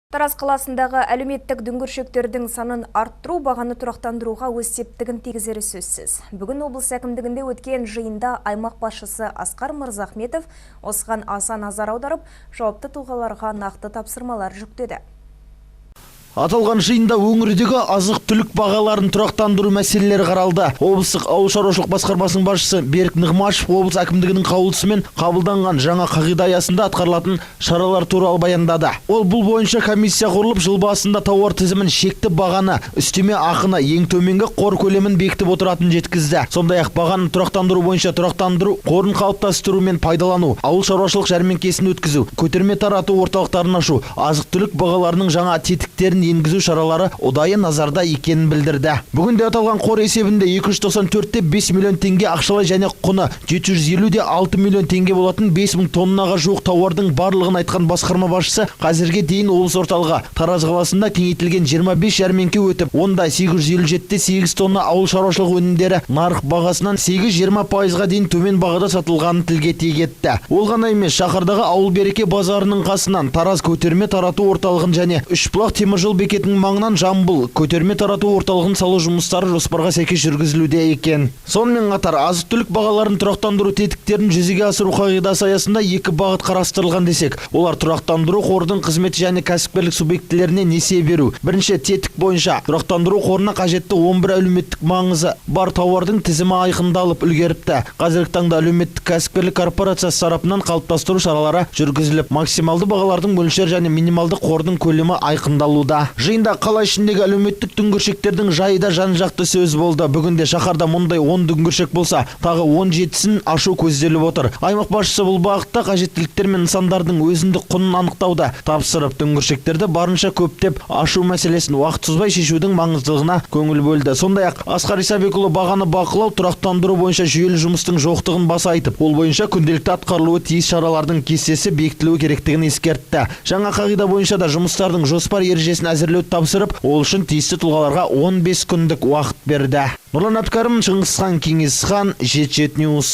Тараз қаласындағы әлеуметтік дүңгіршектердің санын арттыру бағаны тұрақтандыруға өз септігін тигізері сөзсіз. Бүгін облыс әкімдігінде өткен жиында аймақ басшысы Асқар Мырзахметов осыған аса назар аударып, жауапты тұлғаларға нақты тапсырмалар жүктеді. Аталған жиында өңірдегі азық-түлік бағаларын тұрақтандыру мәселелері қаралды. Облыстық ауыл шаруашылық басқармасының басшысы Берік Нығмашев облыс әкімдігінің қаулысымен қабылданған жаңа қағида аясында атқарылатын шаралар туралы баяндады. Ол бұл бойынша комиссия құрылып, жыл басында тауар тізімін, шекті бағаны, үстеме ақыны, ең төменгі қор көлемін бекітіп отыратынын жеткізді. Сондай-ақ бағаны тұрақтандыру бойынша тұрақтандыру қорын қалыптастыру мен пайдалану, ауыл шаруашылық жәрмеңкесін өткізу, көтерме тарату орталықтарын ашу, азық-түлік бағаларының жаңа тетіктерін енгізу шаралары ұдайы назарда екенін білдірді. Бүгінде аталған қор есебінде 294-те 5 миллион теңге ақшалай және құны 750-де 6 миллион теңге болатын 5000 тоннаға жуық тауардың барлығын айтқан басқарма басшысы, қазірге дейін облыс орталығы Тараз қаласында кеңейтілген 25 жәрмеңке өтіп, онда 857-те 8 тонна ауыл шаруашылық өнімдері нарық бағасынан 8-20%-ға дейін төмен бағада сатылғанын тілге тиек етті. Ол ғана емес, шаһардағы ауыл береке базарының қасынан Тараз көтерме тарату орталығын және Үшбұлақ теміржол бекетінің маңынан Жамбыл көтерме тарату орталығын салу жұмыстары жоспарға сәйкес жүргізілуде екен. Сонымен қатар азық-түлік бағаларын тұрақтандыру тетіктерін жүзеге асыру қағидасы аясында екі бағыт қарастырылған десек, олар тұрақтандыру қордың қызметі және кәсіпкерлік субъектілеріне несие беру. Бірінші тетік бойынша тұрақтандыру қорына қажетті 11 әлеуметтік маңызы бар тауардың тізімі айқындалып үлгеріпті. Қазіргі таңда әлеуметтік кәсіпкерлік корпорациясы тарапынан қалыптастыру шаралары жүргізіліп, максималды бағалардың мөлшер және минималды қордың көлемі айқындалуда. Жиында қала ішіндегі әлеуметтік дүңгіршектердің жайы жан-жақты сөз болды. Бүгінде шаһарда мұндай 10 дүңгіршек болса, тағы 17-сін ашу көзделіп отыр. Аймақ басшысы бұл бағытта қажеттіліктер мен нысандардың өзіндік құнын анықтауда тапсырып, дүңгіршектерді барынша көптеп ашу мәселесін уақыт созбай шешудің маңыздылығына көңіл бөлді. Сондай-ақ Асқар Исабекұлы бағаны бақылау, тұрақтандыру бойынша жүйелі жұмыстың жоқтығын баса айтып, ол бойынша күнделікті атқарылуы тиіс шаралардың кестесі бекітілуі керектігін ескертті. Жаңа қағида бойынша да жұмыстардың жоспар ережесін әзірлеуді тапсырып, ол үшін тиісті тұлғаларға 15 күндік уақыт берді. Нұрлан Әбдікәрім, Шыңғысхан Кеңесхан, Жеті Ньюс.